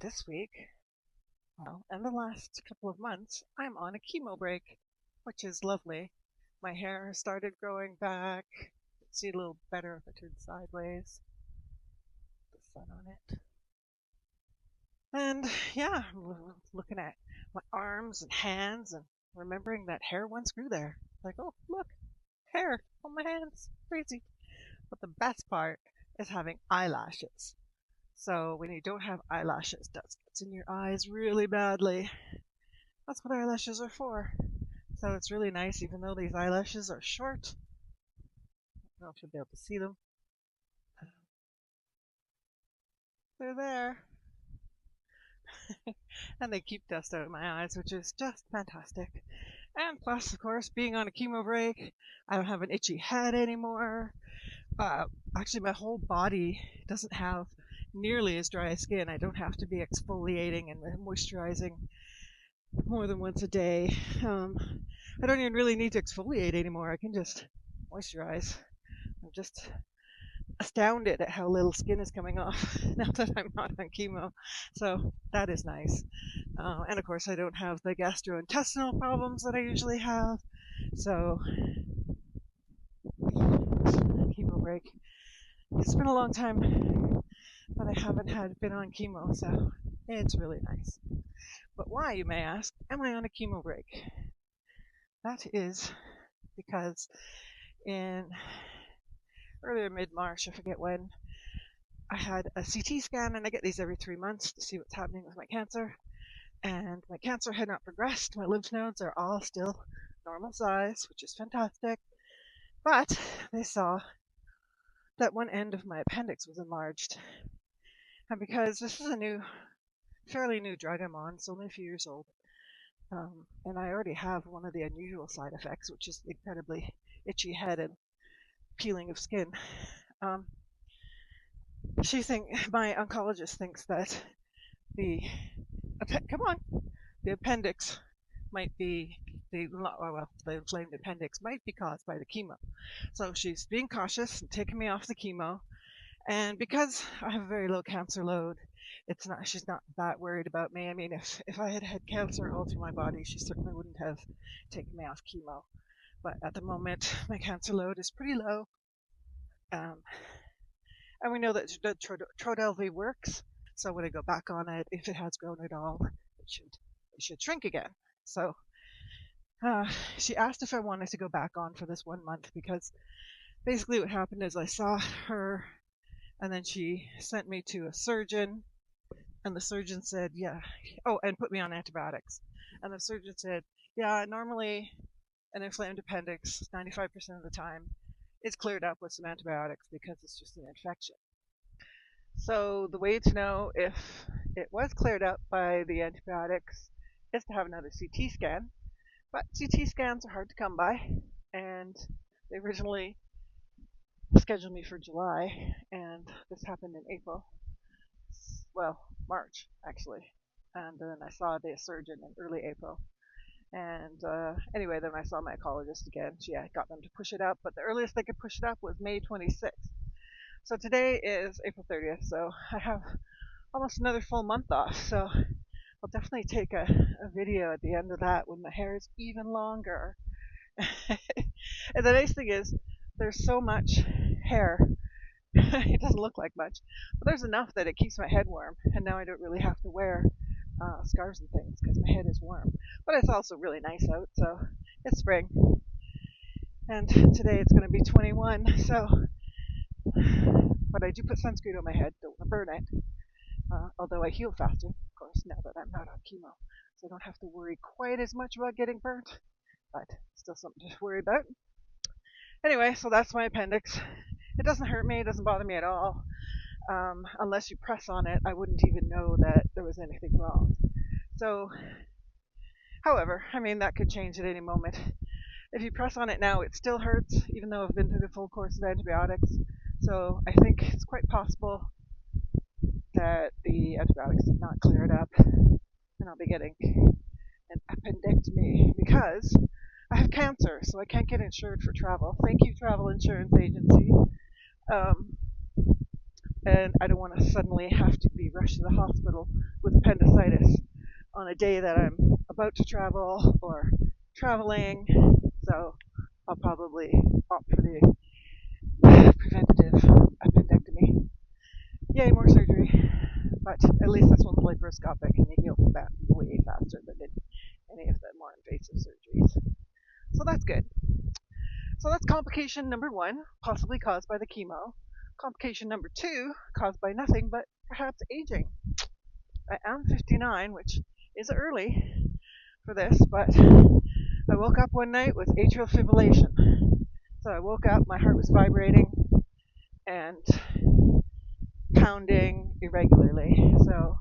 This week, well, and the last couple of months, I'm on a chemo break, which is lovely. My hair has started growing back. See a little better if I turn sideways. The sun on it. And yeah, looking at my arms and hands and remembering that hair once grew there. Like, oh, look, hair on my hands. Crazy. But the best part is having eyelashes. So when you don't have eyelashes, dust gets in your eyes really badly. That's what eyelashes are for. So it's really nice, even though these eyelashes are short. I don't know if you'll be able to see them. They're there. And they keep dust out of my eyes, which is just fantastic. And plus, of course, being on a chemo break, I don't have an itchy head anymore. Uh, Actually, my whole body doesn't have nearly as dry skin. I don't have to be exfoliating and moisturizing more than once a day. I don't even really need to exfoliate anymore. I can just moisturize. I'm just astounded at how little skin is coming off now that I'm not on chemo. So that is nice. And of course, I don't have the gastrointestinal problems that I usually have. So, chemo break. It's been a long time that I haven't been on chemo, so it's really nice. But why, you may ask, am I on a chemo break? That is because in earlier mid-March, I forget when, I had a CT scan, and I get these every 3 months to see what's happening with my cancer. And my cancer had not progressed. My lymph nodes are all still normal size, which is fantastic. But they saw that one end of my appendix was enlarged. And because this is a fairly new drug I'm on, it's only a few years old, and I already have one of the unusual side effects, which is incredibly itchy head and peeling of skin. Um, my oncologist thinks that the come on, the appendix might be the inflamed appendix might be caused by the chemo. So she's being cautious and taking me off the chemo. And because I have a very low cancer load, she's not that worried about me. I mean, if I had had cancer all through my body, she certainly wouldn't have taken me off chemo. But at the moment, my cancer load is pretty low. Um, and we know that Trodelvy works. So when I go back on it, if it has grown at all, it should shrink again. So she asked if I wanted to go back on for this 1 month, because basically what happened is I saw her, and then she sent me to a surgeon, and the surgeon said, yeah, oh, and put me on antibiotics. And the surgeon said, yeah, normally an inflamed appendix, 95% of the time, is cleared up with some antibiotics because it's just an infection. So the way to know if it was cleared up by the antibiotics is to have another CT scan. But CT scans are hard to come by, and they originally scheduled me for July, and this happened in April. Well, March, actually. And then I saw the surgeon in early April. And anyway, then I saw my oncologist again. She got them to push it up, but the earliest they could push it up was May 26th. So today is April 30th, so I have almost another full month off. So I'll definitely take a video at the end of that when my hair is even longer. And the nice thing is, there's so much hair. It doesn't look like much, but there's enough that it keeps my head warm, and now I don't really have to wear scarves and things because my head is warm. But it's also really nice out, so it's spring, and today it's going to be 21. So, but I do put sunscreen on my head, don't want to burn it. Although I heal faster, of course, now that I'm not on chemo, so I don't have to worry quite as much about getting burnt. But still something to worry about. Anyway, so that's my appendix. It doesn't hurt me, it doesn't bother me at all. Unless you press on it, I wouldn't even know that there was anything wrong. So, however, I mean, that could change at any moment. If you press on it now, it still hurts, even though I've been through the full course of antibiotics. So I think it's quite possible that the antibiotics did not clear it up, and I'll be getting an appendectomy because I have cancer, so I can't get insured for travel. Thank you, travel insurance agencies. Um, and I don't want to suddenly have to be rushed to the hospital with appendicitis on a day that I'm about to travel or traveling. So I'll probably opt for the preventative appendectomy. Yay, more surgery. But at least this one's laparoscopic and you heal from that way faster than any of the more invasive surgeries. So that's good. So that's complication number one, possibly caused by the chemo. Complication number two, caused by nothing but perhaps aging. I am 59, which is early for this, but I woke up one night with atrial fibrillation. So I woke up, my heart was vibrating and pounding irregularly. So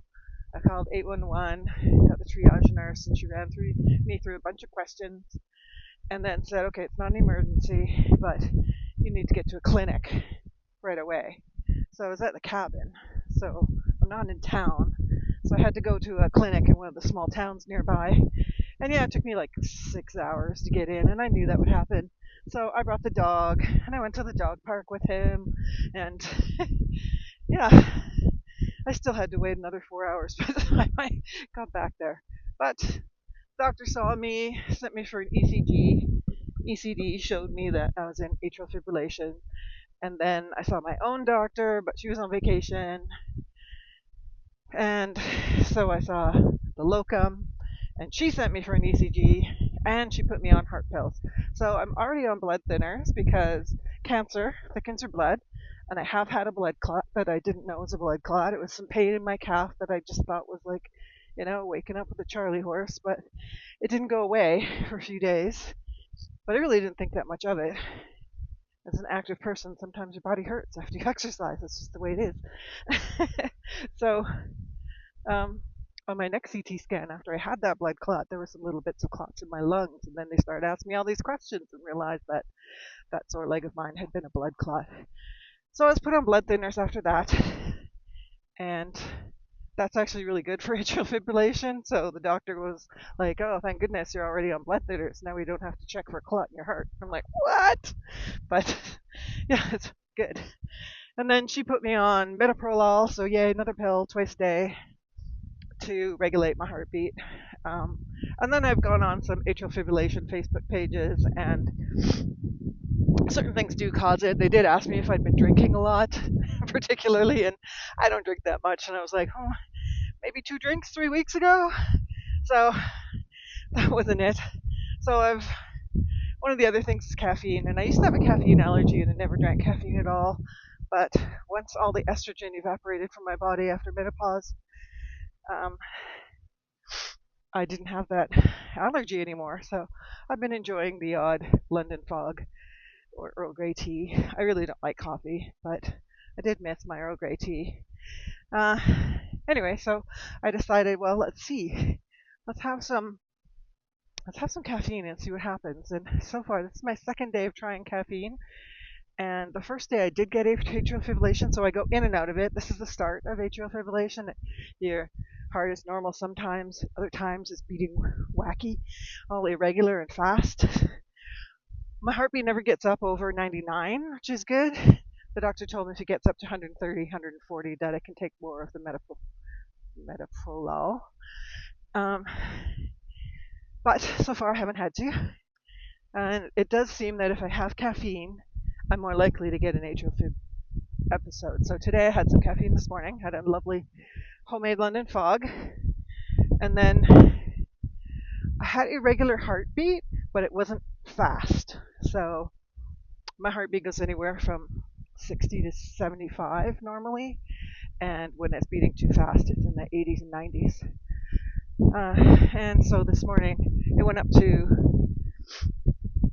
I called 811, got the triage nurse, and she ran me through a bunch of questions and then said, okay, it's not an emergency, but you need to get to a clinic right away. So I was at the cabin, so I'm not in town. So I had to go to a clinic in one of the small towns nearby. And yeah, it took me like 6 hours to get in, and I knew that would happen. So I brought the dog, and I went to the dog park with him, and yeah, I still had to wait another 4 hours by the time I got back there. But doctor saw me, sent me for an ECG. ECD showed me that I was in atrial fibrillation. And then I saw my own doctor, but she was on vacation. And so I saw the locum, and she sent me for an ECG, and she put me on heart pills. So I'm already on blood thinners because cancer thickens your blood, and I have had a blood clot that I didn't know was a blood clot. It was some pain in my calf that I just thought was like, waking up with a Charlie horse, but it didn't go away for a few days. But I really didn't think that much of it. As an active person, sometimes your body hurts after you exercise. That's just the way it is. So on my next CT scan, after I had that blood clot, there were some little bits of clots in my lungs, and then they started asking me all these questions and realized that that sore leg of mine had been a blood clot. So I was put on blood thinners after that, and that's actually really good for atrial fibrillation. So the doctor was like, oh, thank goodness you're already on blood thinners. Now we don't have to check for a clot in your heart. I'm like, what? But yeah, it's good. And then she put me on metoprolol, so yay, another pill twice a day to regulate my heartbeat. And then I've gone on some atrial fibrillation Facebook pages, and certain things do cause it. They did ask me if I'd been drinking a lot, particularly, and I don't drink that much. And I was like, oh, maybe 2 drinks 3 weeks ago. So that wasn't it. So one of the other things is caffeine, and I used to have a caffeine allergy and I never drank caffeine at all. But once all the estrogen evaporated from my body after menopause, I didn't have that allergy anymore. So I've been enjoying the odd London fog or Earl Grey tea. I really don't like coffee, but I did miss my Earl Grey tea. Anyway, so I decided, well, let's see. Let's have some caffeine and see what happens. And so far, this is my second day of trying caffeine. And the first day I did get atrial fibrillation, so I go in and out of it. This is the start of atrial fibrillation. Your heart is normal sometimes, other times it's beating wacky, all irregular and fast. My heartbeat never gets up over 99, which is good. The doctor told me if it gets up to 130, 140, that I can take more of the metoprolol. But so far I haven't had to. And it does seem that if I have caffeine, I'm more likely to get an atrial fib episode. So today I had some caffeine this morning, had a lovely homemade London fog, and then I had irregular heartbeat, but it wasn't fast. So my heartbeat goes anywhere from 60 to 75 normally, and when it's beating too fast, it's in the 80s and 90s. And so this morning it went up to,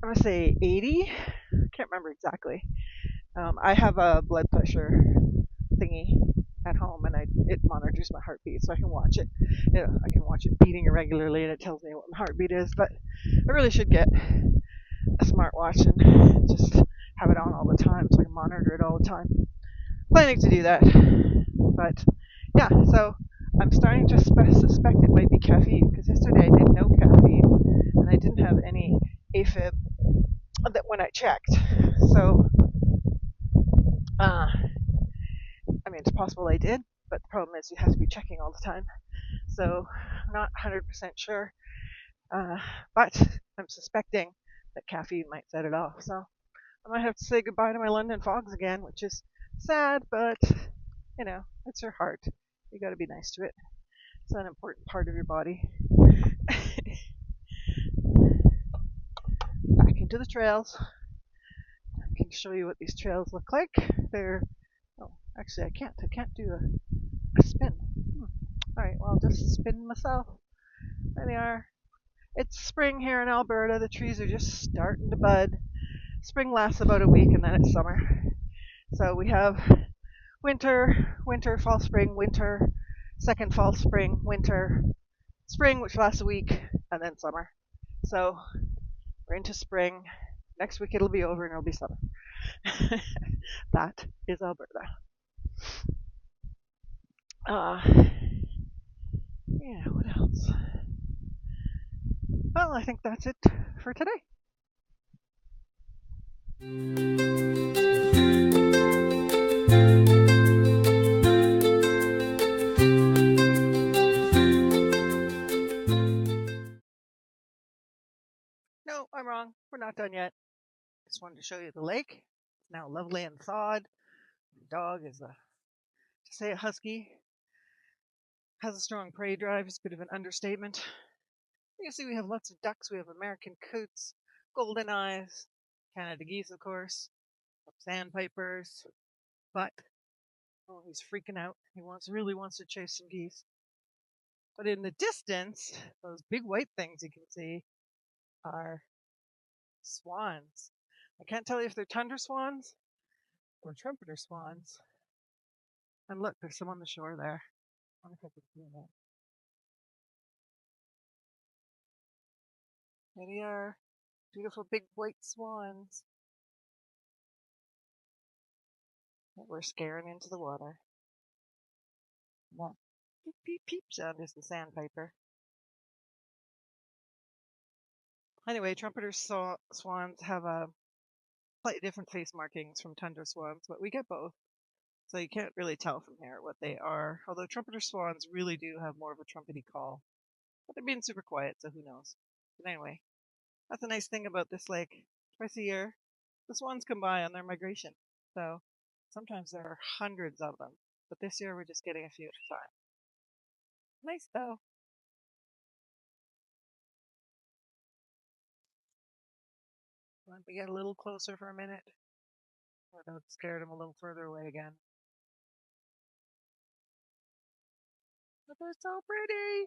I'm going to say 80. I can't remember exactly. I have a blood pressure thingy at home, and it monitors my heartbeat, so I can watch it. I can watch it beating irregularly, and it tells me what my heartbeat is. But I really should get a smartwatch and just have it on all the time, so I can monitor it all the time. Planning to do that, but yeah. So I'm starting to suspect it might be caffeine, because yesterday I did no caffeine, and I didn't have any afib when I checked. So, it's possible I did, but the problem is you have to be checking all the time. So I'm not 100% sure, but I'm suspecting that caffeine might set it off. So I might have to say goodbye to my London fogs again, which is sad, but it's your heart. You got to be nice to it. It's an important part of your body. Back into the trails. I can show you what these trails look like. They're actually I can't do a spin. All right, well I'll just spin myself. There they are. It's spring here in Alberta. The trees are just starting to bud. Spring lasts about a week and then it's summer. So we have winter, fall, spring, winter, second fall, spring, winter, spring, which lasts a week, and then summer. So we're into spring. Next week it'll be over and it'll be summer. That is Alberta. Yeah, what else? Well, I think that's it for today. No, I'm wrong. We're not done yet. Just wanted to show you the lake. It's now lovely and thawed. The dog is to say a husky. Has a strong prey drive. It's a bit of an understatement. You can see we have lots of ducks. We have American coots, golden eyes, Canada geese, of course, sandpipers. But he's freaking out. He really wants to chase some geese. But in the distance, those big white things you can see are swans. I can't tell you if they're tundra swans or trumpeter swans. And look, there's some on the shore there. I wonder if I can see that. There they are. Beautiful big white swans that we're scaring into the water. That peep peep peep sound is the sandpiper. Anyway, trumpeter swans have a slightly different face markings from tundra swans, but we get both. So you can't really tell from here what they are. Although trumpeter swans really do have more of a trumpety call. But they're being super quiet, so who knows. But anyway, that's a nice thing about this lake. Twice a year, the swans come by on their migration. So sometimes there are hundreds of them. But this year we're just getting a few at a time. Nice though. Let me get a little closer for a minute. Without scared him a little further away again. But they're so pretty!